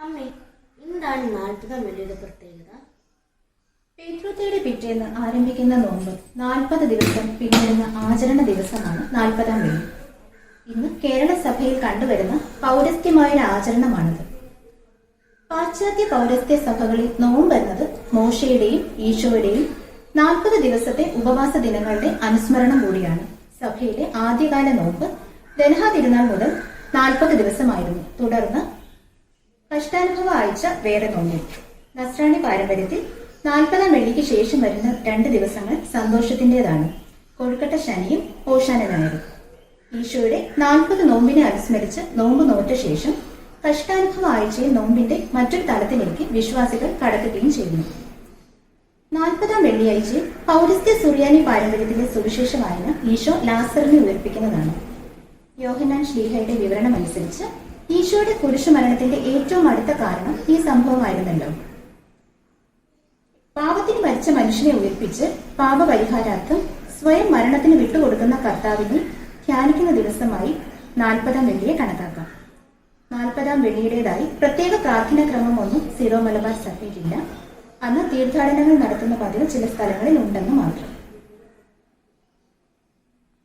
അമ്മേ, എന്താണ് 40 വെള്ളിയുടെ പ്രത്യേകത? പീതൃതയുടെ പിറ്റേന്ന് ആരംഭിക്കുന്ന നോമ്പ് 40 ദിവസം പിന്നിടുന്ന ആചരണ ദിവസമാണ് 40-ാം വെള്ളി. ഇന്ന് കേരള സഭയിൽ കണ്ടുവരുന്ന പൗരസ്ത്യമായ ആചരണമാണിത്. പാശ്ചാത്യ പൗരസ്ത്യ സഭകളിൽ നോമ്പ് എന്നത് മോശയുടെയും ഈശോയുടെയും 40 ദിവസത്തെ ഉപവാസ ദിനങ്ങളുടെ അനുസ്മരണം കൂടിയാണ്. സഭയിലെ ആദ്യകാല നോമ്പ് ദനഹ തിരുനാൾ മുതൽ 40 ദിവസമായിരുന്നു. തുടർന്ന് കഷ്ടാനുഭവ ആഴ്ച വേറെ നോമ്പ്. നസ്രാണി പാരമ്പര്യത്തിൽ 40-ാം വെള്ളിക്ക് ശേഷം വരുന്ന 2 ദിവസങ്ങൾ സന്തോഷത്തിൻ്റെതാണ്. കൊഴുക്കട്ട ശനിയും ഓശാന ഞായറും. ഈശോയുടെ 40 നോമ്പിനെ അനുസ്മരിച്ച് നോമ്പ് നോറ്റ ശേഷം കഷ്ടാനുഭവ ആഴ്ചയിൽ നോമ്പിന്റെ മറ്റൊരു തലത്തിലേക്ക് വിശ്വാസികൾ കടക്കുകയും ചെയ്യുന്നു. 40-ാം വെള്ളിയാഴ്ചയിൽ പൗരസ്ത്യ സുറിയാനി പാരമ്പര്യത്തിലെ സുവിശേഷ വായന ഈശോ ലാസറിനെ ഉയർപ്പിക്കുന്നതാണ്. യോഹന്നാൻ ശ്ലീഹയുടെ വിവരണം അനുസരിച്ച് ഈശോയുടെ കുരിശുമരണത്തിന്റെ ഏറ്റവും അടുത്ത കാരണം ഈ സംഭവമായിരുന്നല്ലോ. പാപത്തിന് മരിച്ച മനുഷ്യനെ ഉയർപ്പിച്ച് പാപപരിഹാരാർത്ഥം സ്വയം മരണത്തിന് വിട്ടുകൊടുക്കുന്ന കർത്താവിനെ ധ്യാനിക്കുന്ന ദിവസമായി 40-ാം വെള്ളിയെ കണക്കാക്കാം. 40-ാം വെള്ളിയുടേതായി പ്രത്യേക പ്രാർത്ഥനാ ക്രമമൊന്നും സീറോ മലബാർ സഭയിലില്ല. അന്ന് തീർത്ഥാടനങ്ങൾ നടത്തുന്ന പതിവ് ചില സ്ഥലങ്ങളിൽ ഉണ്ടെന്ന് മാത്രം.